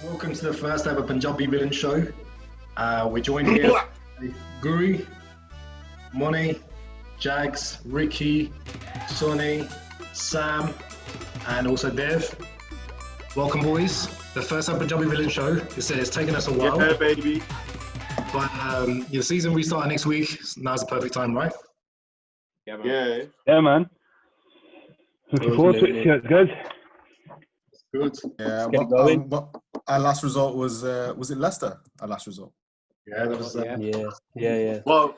Welcome to the first ever Punjabi Villans show. We're joined here by Guri, Monnie, Jags, Ricky, Sonny, Sam, and also Dev. Welcome, boys. The first ever Punjabi Villans show. It's taken us a while. Yeah, baby. But the season restarts next week. Now's the perfect time, right? Yeah, man. Yeah, man. Looking forward to it. See how it goes. Good. Yeah. What our last result was it Leicester? Our last result. Yeah, that was. Yeah. Well,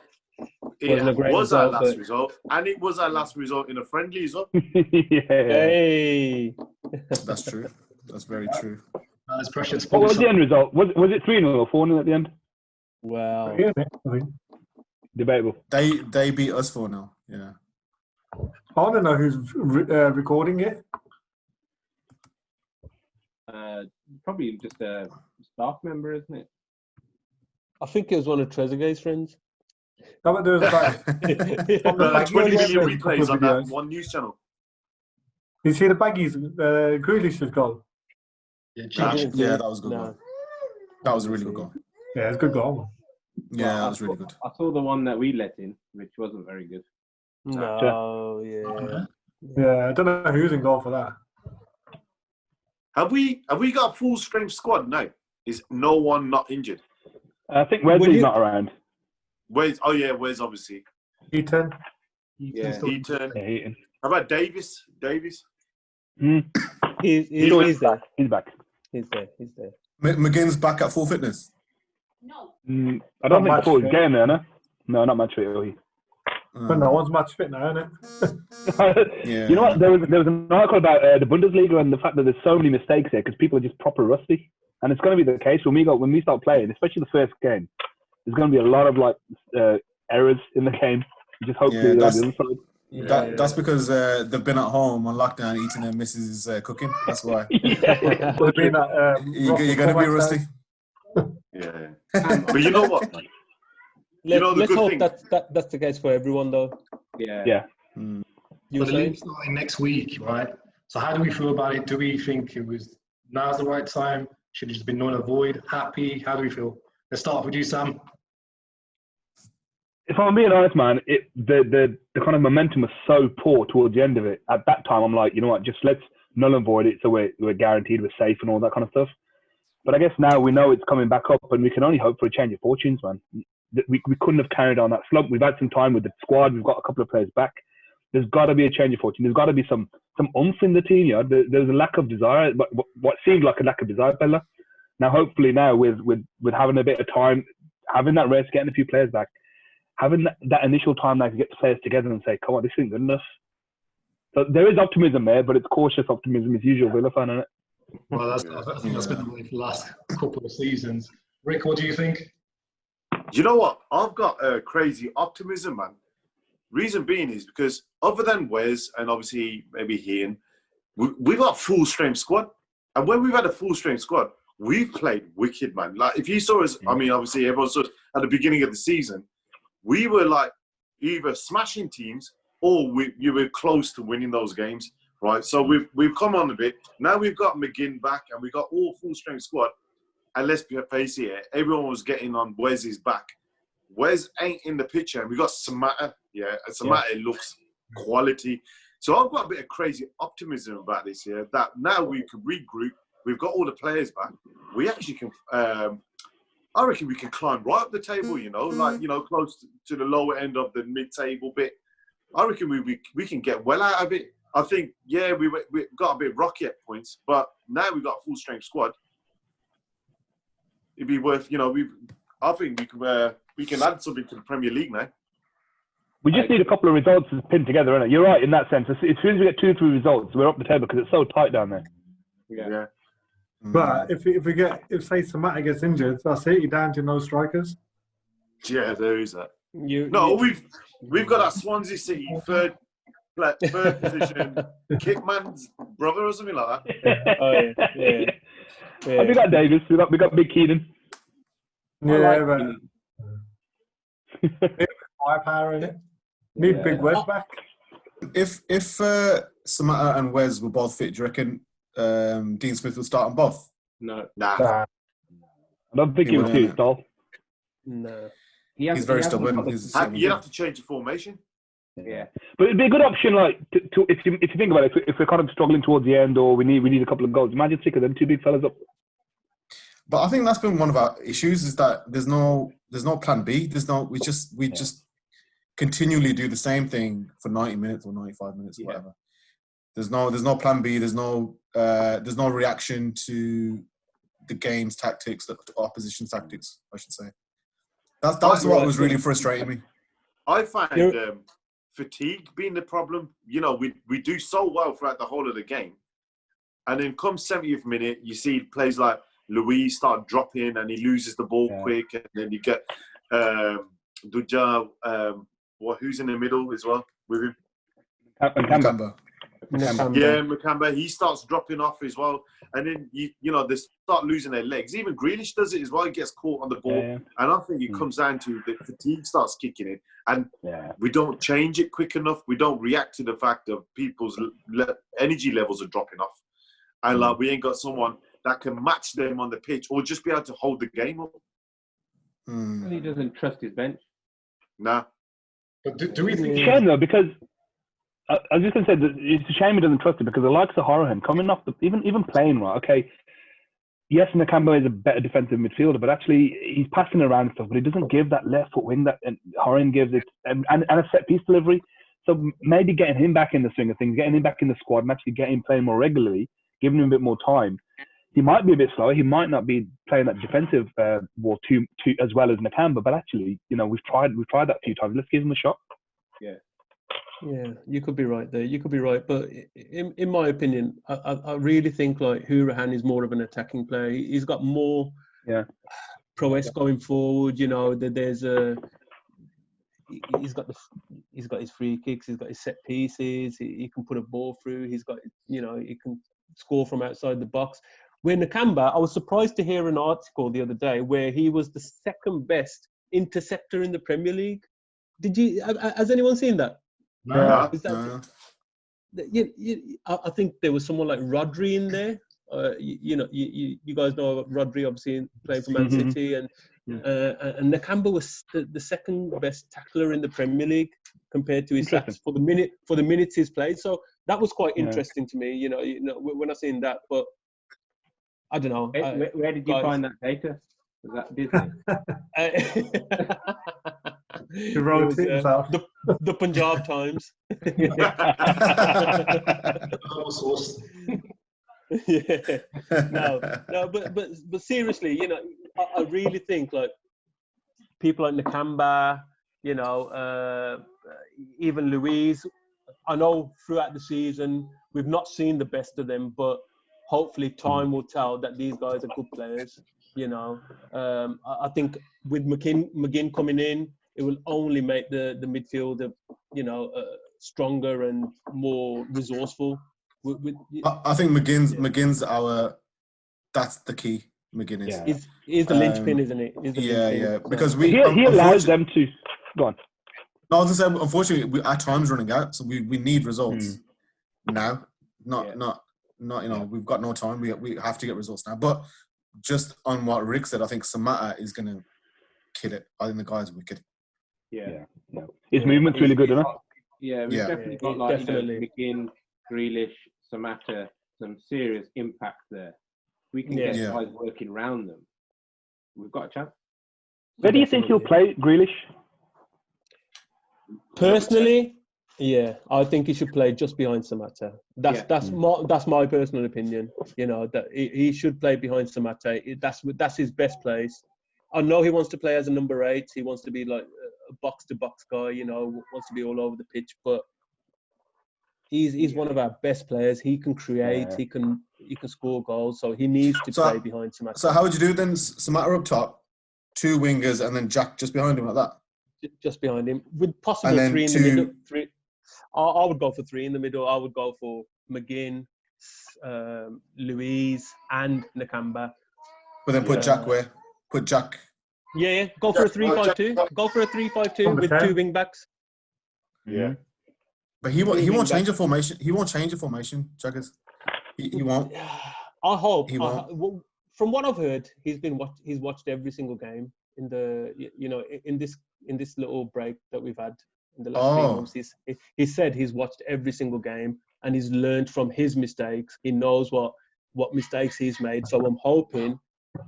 it was our last result, result, and it was our last result in a friendly as well. Yeah. Hey. That's true. That's very true. It's precious. What was the end result? Was it 3-0 or 4-0 at the end? Wow. Yeah, I think. Debatable. They beat us 4-0. Yeah. I don't know who's recording it. Probably just a staff member, isn't it? I think it was one of Trezeguet's friends. How about there's about 20 million replays on that videos. one news channel. You see the baggies, Grealish's goal? Yeah, Yeah, that was a good No. goal. That was a really good goal. Yeah, it's a good goal. Yeah, that was really good. I saw the one that we let in, which wasn't very good. No, yeah. Yeah, I don't know who's in goal for that. Have we got a full strength squad now? Is no one not injured? I think Wesley's not around. Where's obviously. Eaton. Yeah. Eaton. Yeah, Heaton. How about Davis? He's He's there. He's back. He's there. McGinn's back at full fitness. I don't Not think Paul's match fit. getting there, no? No, not match fit. But no one's match fit now, isn't it? Yeah. You know what? There was an article about the Bundesliga and the fact that there's so many mistakes there because people are just proper rusty, and it's going to be the case when we start playing, especially the first game. There's going to be a lot of errors in the game. Just hopefully Yeah, they're that's- on the other side. That's because they've been at home on lockdown eating their missus' cooking. That's why. Would have been that, You're going to be rusty. Yeah. But you know what? Let's good hope thing- that's the case for everyone, though. Yeah. Yeah. You But were the saying? league's starting next week, right? So how do we feel about it? Do we think it was now's the right time? Should it just been null and void? Happy? How do we feel? Let's start off with you, Sam. If I'm being honest, man, the kind of momentum was so poor towards the end of it. At that time, I'm like, you know what, just let's null and void it so we're guaranteed we're safe and all that kind of stuff. But I guess now we know it's coming back up and we can only hope for a change of fortunes, man. We couldn't have carried on that slump. We've had some time with the squad. We've got a couple of players back. There's got to be a change of fortune. There's got to be some oomph in the team. Yeah, there's a lack of desire, but what seemed like a lack of desire, fella. Now, hopefully, now with having a bit of time, having that rest, getting a few players back, having that initial time now to get the players together and say, "Come on, this isn't good enough." So there is optimism there, but it's cautious optimism as usual. Villa fan, innit? Well, I think that's been the way for the last couple of seasons. Rick, what do you think? You know what? I've got crazy optimism, man. Reason being is because other than Wes and obviously maybe Heaton, we've got a full strength squad. And when we've had a full strength squad, we've played wicked, man. Like if you saw us, I mean, obviously everyone saw us at the beginning of the season, we were like either smashing teams or you were close to winning those games, right? So we've come on a bit. Now we've got Mcginn back and we've got all full strength squad. And let's be face it, everyone was getting on Wes's back. Wes ain't in the picture, and we got Samatta. Yeah, and Samatta looks quality. So I've got a bit of crazy optimism about this year. That now we can regroup. We've got all the players back. We actually can. I reckon we can climb right up the table. Close to the lower end of the mid-table bit. I reckon we can get well out of it. I think we got a bit rocky at points, but now we've got a full strength squad. It'd be worth, I think we can add something to the Premier League now. We just need a couple of results pinned together, innit? You're right in that sense. As soon as we get 2 or 3 results, we're up the table because it's so tight down there. Yeah. But if say Samatta gets injured, that's it. You're down to no strikers. Yeah, there is that. We've got our Swansea City third position, Kitman's brother or something like that. Oh, yeah. And we got Davis. We got Big Keenan. Yeah, but firepower in it. Need Big Wes back. If Samatta and Wes were both fit, do you reckon Dean Smith will start on both? No. Nah. I don't think He he would wouldn't. suit Stall. No. He's very stubborn. He's You'd have to change your formation. Yeah. But it'd be a good option, like, to if you think about it, if we're kind of struggling towards the end or we need a couple of goals, imagine sticking them two big fellas up. But I think that's been one of our issues is that there's no plan B. We just continually do the same thing for 90 minutes or 95 minutes or whatever. There's no plan B. There's no reaction to the game's tactics, the opposition's tactics, I should say. That's what was really frustrating me. I find fatigue being the problem. You know, we do so well throughout the whole of the game, and then come 70th minute, you see plays like Luis start dropping and he loses the ball quick, and then you get Duja, who's in the middle as well with him. Nakamba. Yeah, Mcginn, he starts dropping off as well, and then you know they start losing their legs. Even Grealish does it as well. He gets caught on the ball, and I think it comes down to the fatigue starts kicking in, and we don't change it quick enough. We don't react to the fact that people's energy levels are dropping off, and like we ain't got someone that can match them on the pitch or just be able to hold the game up. He doesn't trust his bench. Nah. But do we think? It's a shame though, because I was just going to say that it's a shame he doesn't trust it, because the likes of Horahan coming off even playing right. Okay, yes, Nakamba is a better defensive midfielder, but actually he's passing around stuff, but he doesn't give that left foot wing that Horahan gives it, and a set piece delivery. So maybe getting him back in the swing of things, getting him back in the squad, and actually getting him playing more regularly, giving him a bit more time. He might be a bit slower. He might not be playing that defensive war too as well as Nakamba, but actually, you know, we've tried that a few times. Let's give him a shot. Yeah, you could be right there. You could be right, but in my opinion, I really think like Horahan is more of an attacking player. He's got more prowess going forward. You know, that he's got his free kicks. He's got his set pieces. He can put a ball through. He can score from outside the box. Where Nakamba, I was surprised to hear an article the other day where he was the second best interceptor in the Premier League. Has anyone seen that? No. I think there was someone like Rodri in there. You guys know Rodri, obviously playing for Man City, and Nakamba was the second best tackler in the Premier League compared to his stats for the minutes he's played. So that was quite interesting to me. You know, when I seen that, but I don't know. Where did you find that data? Was that Disney? He wrote it himself. The Punjab Times. No, but seriously, you know, I really think like people like Nakamba, you know, even Louise. I know throughout the season we've not seen the best of them, but hopefully time will tell that these guys are good players. You know, I think with Mcginn coming in, it will only make the midfield, you know, stronger and more resourceful. I think McGinn's that's the key. McGinn is. He's the linchpin, isn't he? Because he allows them to go on. No, I was going to say, unfortunately, our time's running out, so we need results now. Not you know, we've got no time. We have to get results now. But just on what Rick said, I think Samatta is going to kill it. I think the guy's wicked. Yeah. His movement's really good, isn't it? Yeah, we've definitely got like Mcginn, Grealish, Samatta, some serious impact there. We can get guys working around them. We've got a chance. Where do you think he'll play, Grealish? Personally, I think he should play just behind Samatta. That's my personal opinion. You know, that he should play behind Samatta. That's his best place. I know he wants to play as a number 8. He wants to be like a box-to-box guy. You know, wants to be all over the pitch. But he's one of our best players. He can create. He can score goals. So he needs to play behind Samatta. So how would you do then? Samatta up top, 2 wingers, and then Jack just behind him like that. Just behind him, with possible 3 in the middle. 3. I would go for 3 in the middle. I would go for Mcginn, Louise, and Nakamba. But then put Jack where? Put Jack. Yeah. Go for a 3-5-2. Go for a 3-5-2 with 2 wing backs. Yeah. But he won't change the formation. He won't change the formation, Jaggers. He won't. I hope. He won't. from what I've heard, he's watched every single game in the in this little break that we've had in the last 3 months. He said he's watched every single game and he's learned from his mistakes. He knows what mistakes he's made. So I'm hoping,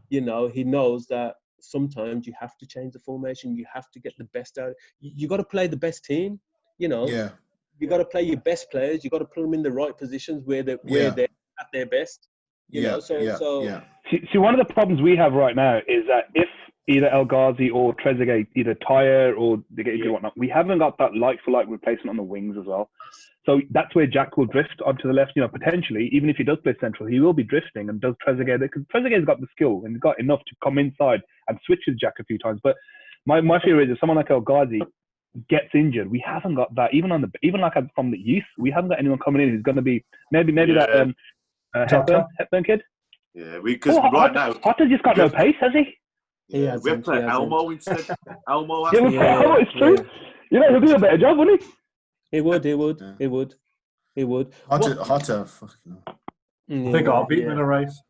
he knows that sometimes you have to change the formation. You have to get the best out. You got to play the best team. Yeah. You got to play your best players. You got to put them in the right positions where they're at their best. See, one of the problems we have right now is that if either El Ghazi or Trezeguet either tire or they get injured or whatnot, we haven't got that like-for-like replacement on the wings as well. So that's where Jack will drift onto the left. Potentially, even if he does play central, he will be drifting and does Trezeguet, because Trezeguet's got the skill and he's got enough to come inside and switch with Jack a few times. But my fear is if someone like El Ghazi gets injured, we haven't got that. Even from the youth, we haven't got anyone coming in who's going to be maybe that Hepburn kid. Yeah, because right now Potter's just got no pace, has he? Yeah, we have to play Elmo instead. Elmo. Elmo, it's true. He'll do a better job, wouldn't he? He would. Hotter. They got beat in a race.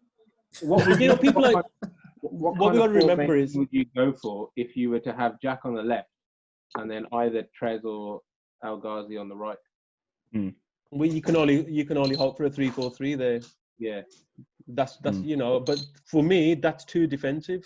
What we people like. What we got to remember is, would you go for if you were to have Jack on the left and then either Trez or El Ghazi on the right? Well, you can only hope for a 3-4-3 there. Yeah, that's But for me, that's too defensive.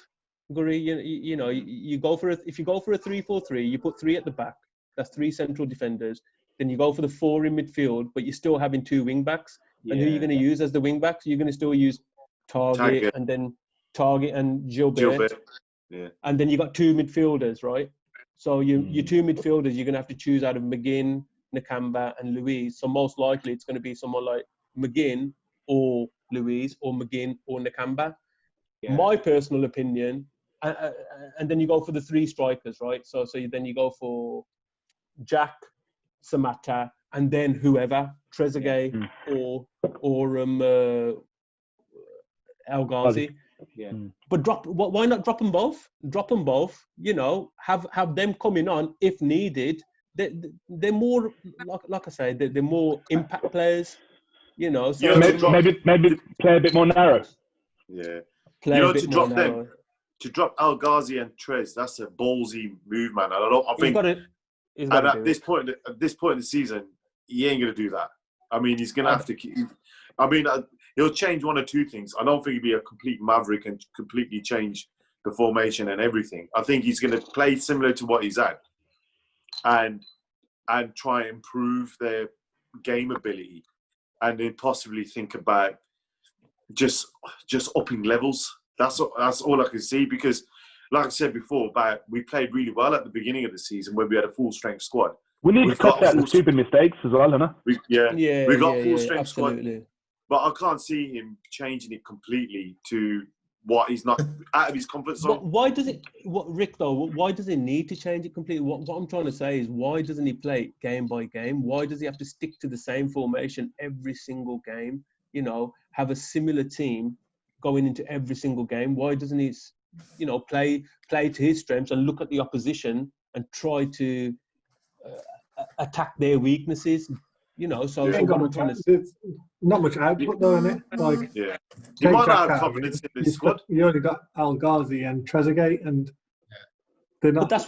Guri, you go for if you go for a 3-4-3, you put 3 at the back. That's 3 central defenders. Then you go for the 4 in midfield, but you're still having 2 wing backs. And who are you going to use as the wing backs? You're going to still use Target and then Target and Gilbert. Yeah. And then you got 2 midfielders, right? So your 2 midfielders, you're going to have to choose out of Mcginn, Nakamba, and Louise. So most likely it's going to be someone like Mcginn or Louise or Mcginn or Nakamba. Yeah. My personal opinion, and then you go for the 3 strikers, right? So then you go for Jack, Samatta, and then whoever, Trezeguet or El Ghazi. Yeah. But why not drop them both? Drop them both. Have them coming on if needed. They're more like I say. They're more impact players. So maybe play a bit more narrow. Yeah. To drop El Ghazi and Trez, that's a ballsy move, man. I think. At this point in the season, he ain't gonna do that. I mean, he's gonna have to keep. I mean, he'll change 1 or 2 things. I don't think he'll be a complete maverick and completely change the formation and everything. I think he's gonna play similar to what he's at, and try and improve their game ability, and then possibly think about just upping levels. That's all I can see, because, like I said before, we played really well at the beginning of the season when we had a full strength squad. We need to cut out the stupid mistakes as well, don't we? We got full strength squad, absolutely. but I can't see him changing it completely to what he's not out of his comfort zone. But why does it, Rick? Though, why does he need to change it completely? What I'm trying to say is, why doesn't he play game by game? Why does he have to stick to the same formation every single game? Have a similar team going into every single game. Why doesn't he, play to his strengths and look at the opposition and try to attack their weaknesses? So what I'm trying to say. It's not much output though, isn't it? You might not have confidence in this squad. You only got El Ghazi and Trezeguet, and they're not. But that's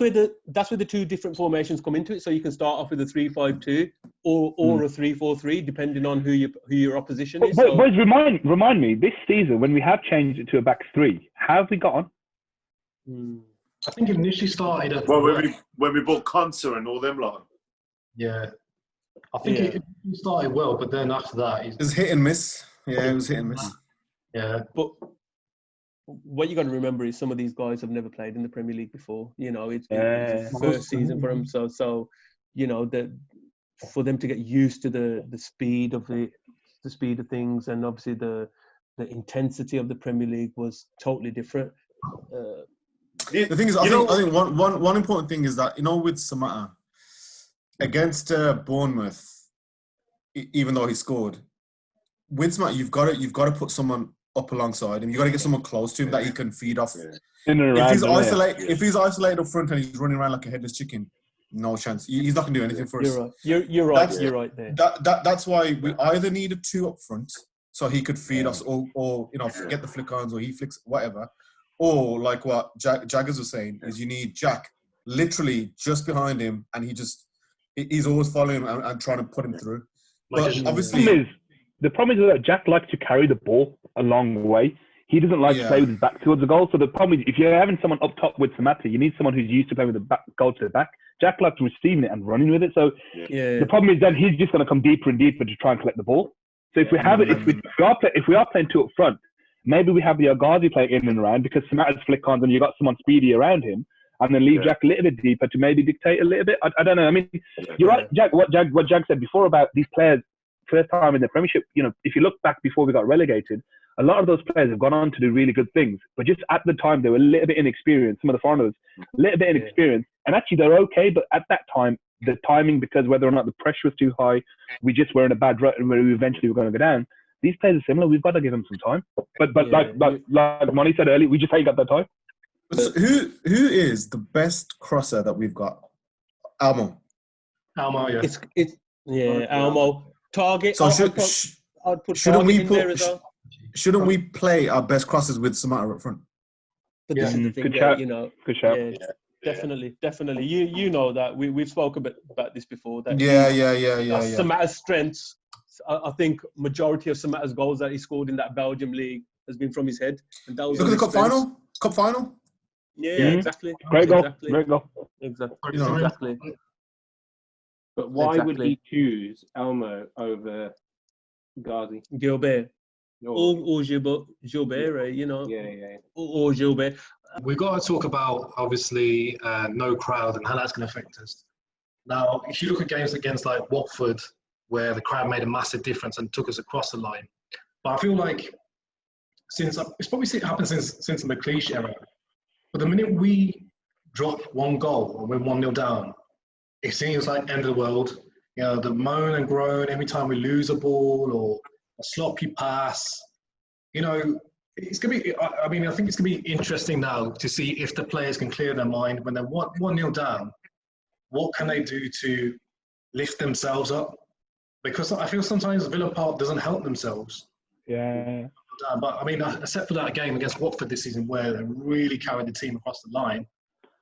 where the 2 different formations come into it. So you can start off with a 3-5-2 or a 3-4-3, depending on who your opposition is. Boys, remind me, this season when we have changed it to a back 3, how have we got on? I think it initially started at when we bought Conser and all them lot. Yeah. I think it started well, but then after that... It was hit and miss. Yeah, it was hit and miss. Yeah. But what you got to remember is some of these guys have never played in the Premier League before. It's the first season for them. So for them to get used to the speed of the speed of things, and obviously the intensity of the Premier League was totally different. The thing is, I think one important thing is that, with Samatta, against Bournemouth, even though he scored, with Samatta, you've got to put someone up alongside him. You've got to get someone close to him that he can feed off. If he's isolated up front and he's running around like a headless chicken, no chance. He's not going to do anything for us. You're right. You're right there. That's why we either needed 2 up front so he could feed us, or get the flick-ons, or he flicks whatever. Or like what Jaggers was saying, is you need Jack literally just behind him, and he's always following him and trying to put him through. But obviously, the problem is that Jack likes to carry the ball a long way. He doesn't like to play with his back towards the goal. So the problem is, if you're having someone up top with Samatta, you need someone who's used to playing with the back, goal to the back. Jack likes receiving it and running with it. So the problem is then he's just going to come deeper and deeper to try and collect the ball. So if we have it, if we are playing two up front, maybe we have the Aghazi playing in and around, because Samatta's flick on and you've got someone speedy around him, and then leave Jack a little bit deeper to maybe dictate a little bit. I don't know. I mean, you're right, Jack. What Jack said before about these players, first time in the Premiership, if you look back before we got relegated, a lot of those players have gone on to do really good things. But just at the time, they were a little bit inexperienced. Some of the foreigners, a little bit inexperienced. And actually, they're okay. But at that time, the timing, because whether or not the pressure was too high, we just were in a bad rut and we eventually were going to go down. These players are similar. We've got to give them some time. But like Monnie said earlier, we just ain't got that time. So who is the best crosser that we've got? Almo, yeah. It's Almo. Target. So I'd put shouldn't we in there as well. Shouldn't we play our best crosses with Samatta up front? But this is the thing, good shout. Good shout. Definitely. You know that we've spoken about this before. That Samatta's strengths. I think majority of Samatta's goals that he scored in that Belgium league has been from his head. And that was look at the cup final. Yeah, exactly. Great goal. Exactly. But why would he choose Elmo over Ghazi? Gilbert. Or Gilbert, Or Gilbert. We've got to talk about, obviously, no crowd and how that's going to affect us. Now, if you look at games against like Watford, where the crowd made a massive difference and took us across the line. But I feel like it's probably happened since the McLeish era. But the minute we drop one goal or we're 1-0 down, it seems like end of the world. The moan and groan every time we lose a ball or a sloppy pass. It's going to be, I think it's going to be interesting now to see if the players can clear their mind when they're 1-0 down. What can they do to lift themselves up? Because I feel sometimes Villa Park doesn't help themselves. Yeah. But except for that game against Watford this season where they really carried the team across the line,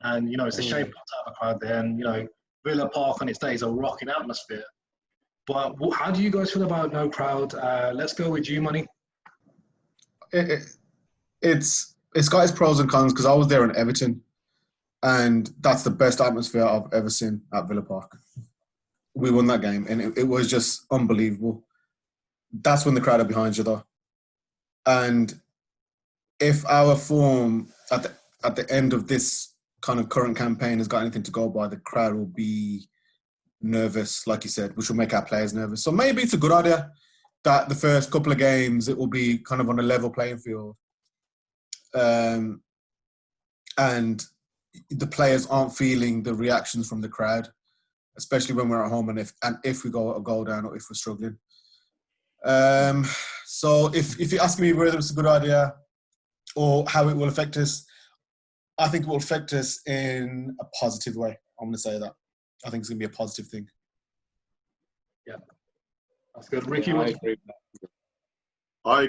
and it's a shame not to have a crowd there. And Villa Park on its day is a rocking atmosphere. But how do you guys feel about no crowd? Let's go with you, Money. It's got its pros and cons, because I was there in Everton, and that's the best atmosphere I've ever seen at Villa Park. We won that game, and it was just unbelievable. That's when the crowd are behind you, though. And if our form at the end of this kind of current campaign has got anything to go by, the crowd will be nervous, like you said, which will make our players nervous. So maybe it's a good idea that the first couple of games it will be kind of on a level playing field, and the players aren't feeling the reactions from the crowd, especially when we're at home and if we go a goal down or if we're struggling. So if you're asking me whether it's a good idea or how it will affect us, I think it will affect us in a positive way. I'm going to say that. I think it's going to be a positive thing. Yeah. That's good. Ricky, I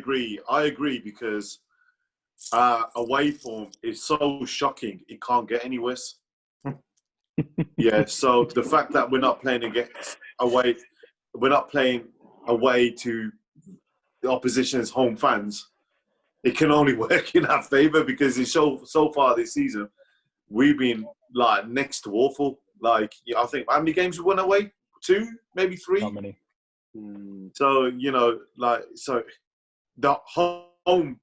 agree because away form is so shocking. It can't get any worse. Yeah, so the fact that we're not playing away to the opposition's home fans, it can only work in our favour, because it's so far this season we've been like next to awful. Like, I think how many games we won away? 2, maybe 3. Not many. So so the home,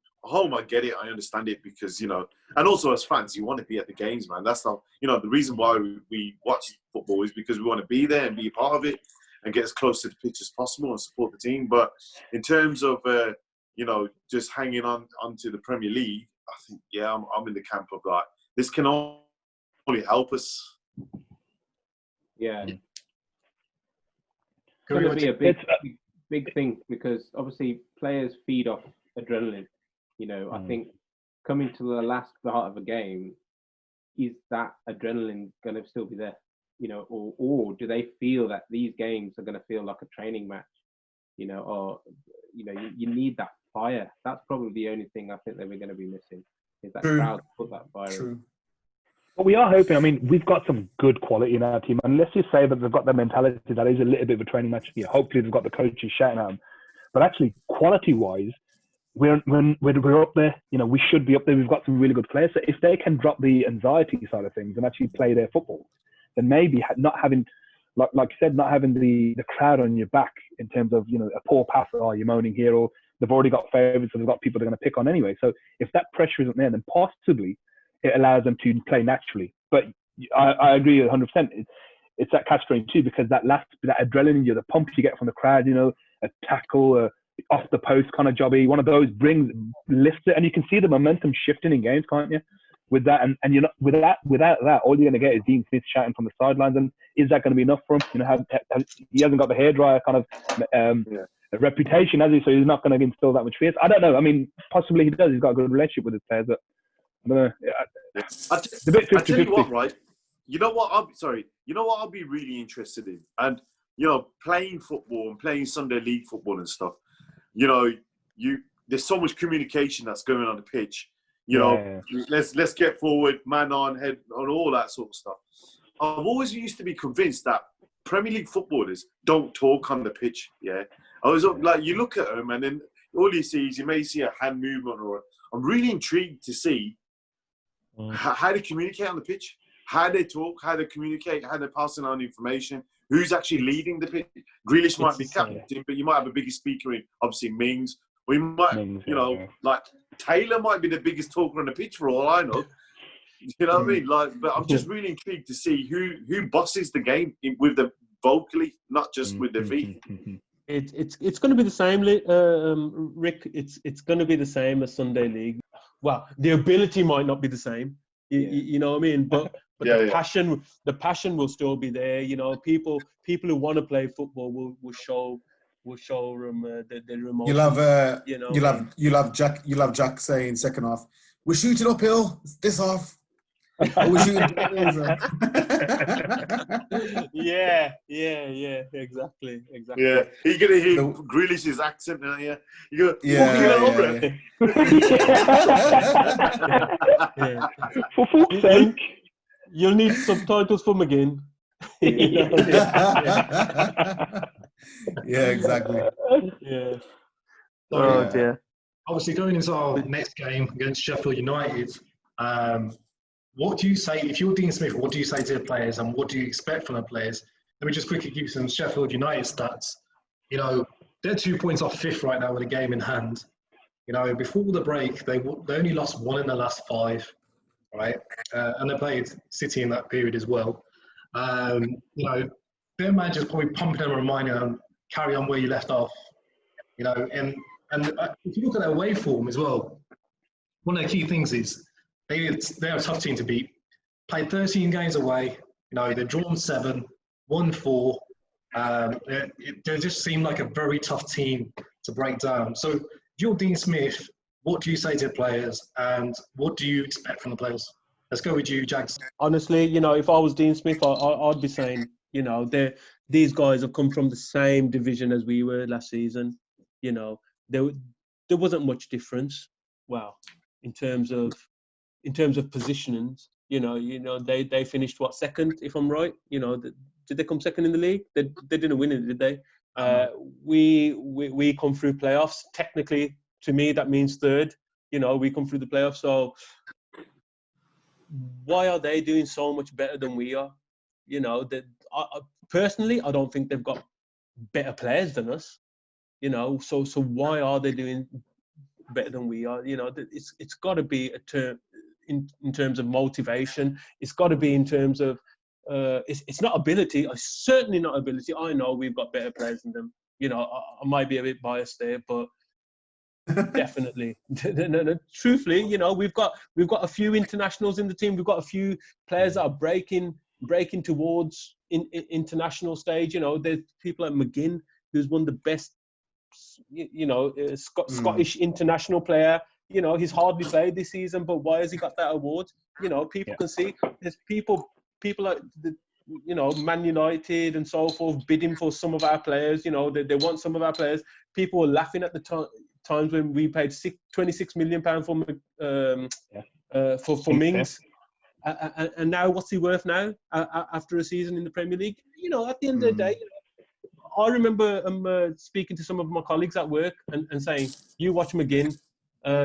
I get it, I understand it, because and also as fans, you want to be at the games, man. That's not the reason why we watch football is because we want to be there and be a part of it and get as close to the pitch as possible and support the team. But in terms of just hanging on to the Premier League, I think I'm in the camp of like, this can only help us. Yeah. It's going to be a big thing, because obviously players feed off adrenaline. I think coming to the last part of a game, is that adrenaline going to still be there? Or do they feel that these games are going to feel like a training match? Or you need that fire. That's probably the only thing I think that we're going to be missing is that True. crowd to put that fire in. True. But we are hoping. I mean, we've got some good quality in our team, and let's just say that they've got the mentality that is a little bit of a training match. Yeah, hopefully they've got the coaches shouting at them. But actually, quality-wise, we're up there. We should be up there. We've got some really good players. So if they can drop the anxiety side of things and actually play their football, then maybe not having, like you said, not having the crowd on your back in terms of a poor pass, you're moaning here, or they've already got favourites, so they've got people they're going to pick on anyway. So if that pressure isn't there, then possibly it allows them to play naturally. But I agree 100%. It's that catch-22 because that adrenaline, the pump you get from the crowd, a tackle, off the post kind of jobby, one of those lifts it, and you can see the momentum shifting in games, can't you? With that, and you're not without that, all you're going to get is Dean Smith shouting from the sidelines. And is that going to be enough for him? He hasn't got the hairdryer kind of a reputation, has he? So he's not going to instill that much fear. I don't know. I mean, possibly he does. He's got a good relationship with his players, but I don't know. It's a bit 50-50. I tell you what, right? You know what I'll be really interested in, and playing football and playing Sunday League football and stuff. There's so much communication that's going on the pitch. Let's get forward, man on, head on, all that sort of stuff. I've always used to be convinced that Premier League footballers don't talk on the pitch. Yeah, I was like, you look at them, and then all you see is you may see a hand movement, or I'm really intrigued to see how they communicate on the pitch, how they talk, how they communicate, how they're passing on information. Who's actually leading the pitch? Grealish might be captain, but you might have a bigger speaker in, obviously, Mings. Or you might, like Taylor might be the biggest talker on the pitch for all I know. You know what I mean? But I'm just really intrigued to see who bosses the game with the vocally, not just with their feet. It's going to be the same, Rick. It's going to be the same as Sunday League. Well, the ability might not be the same. You know what I mean? But the passion will still be there. People who want to play football will show them their emotions. You'll have Jack saying second half, we're shooting uphill this half. We're shooting yeah, exactly. Yeah, you're gonna hear Grealish's accent now. Yeah, you go. For fuck's sake, you'll need subtitles for Mcginn. Yeah, exactly. Yeah. So, dear. Obviously, going into our next game against Sheffield United, what do you say, if you're Dean Smith, what do you say to the players and what do you expect from the players? Let me just quickly give you some Sheffield United stats. They're 2 points off fifth right now with a game in hand. Before the break, they only lost 1 in the last 5, right? And they played City in that period as well. Their manager's probably pumping them, reminding them, carry on where you left off. And if you look at their away form as well, one of the key things is they're a tough team to beat. Played 13 games away. They've drawn 7, won 4. They just seem like a very tough team to break down. So, if you're Dean Smith, what do you say to the players, and what do you expect from the players? Let's go with you, Jags. Honestly, if I was Dean Smith, I'd be saying, these guys have come from the same division as we were last season. There wasn't much difference. Well, in terms of positionings, they finished second, if I'm right. Did they come second in the league? They didn't win it, did they? We come through playoffs. Technically, to me, that means third. We come through the playoffs. So why are they doing so much better than we are? Personally, I don't think they've got better players than us. So why are they doing better than we are? It's got to be in terms of motivation. It's got to be in terms of it's not ability. It's certainly not ability. I know we've got better players than them. I might be a bit biased there, but definitely. No, truthfully, we've got a few internationals in the team. We've got a few players that are breaking towards international stage. There's people like Mcginn, who's one of the best, Scottish international player. He's hardly played this season, but why has he got that award? People can see there's people like you know, Man United and so forth bidding for some of our players. You know, they want some of our players. People were laughing at the times when we paid £26 million for Mings. And now, what's he worth now after a season in the Premier League? You know, at the end of the day, you know, I remember speaking to some of my colleagues at work and saying, you watch Mcginn,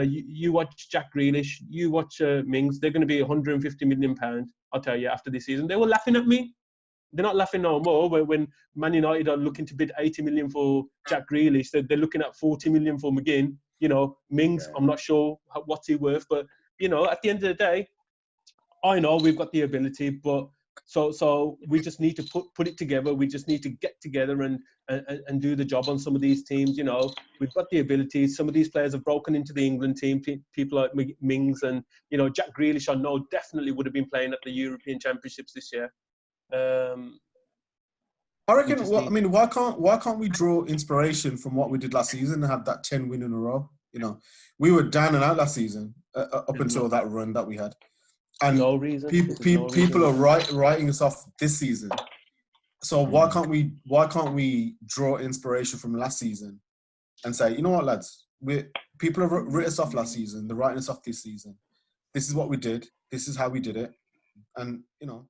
you watch Jack Grealish, you watch Mings, they're going to be £150 million, I'll tell you, after this season. They were laughing at me. They're not laughing no more when Man United are looking to bid 80 million for Jack Grealish. They're looking at 40 million for Mcginn. You know, Mings, I'm not sure what's he worth, but, you know, at the end of the day, I know we've got the ability, but so we just need to put it together. We just need to get together and do the job on some of these teams. You know, we've got the ability. Some of these players have broken into the England team. People like Mings and, you know, Jack Grealish, I know definitely would have been playing at the European Championships this year. I reckon. I mean, why can't we draw inspiration from what we did last season and have that 10 win in a row? You know, we were down and out last season up until that run that we had. And no reason. People are writing us off this season. So why can't we draw inspiration from last season and say, you know what, lads, people have written us off last season. They're writing us off this season. This is what we did. This is how we did it. And, you know,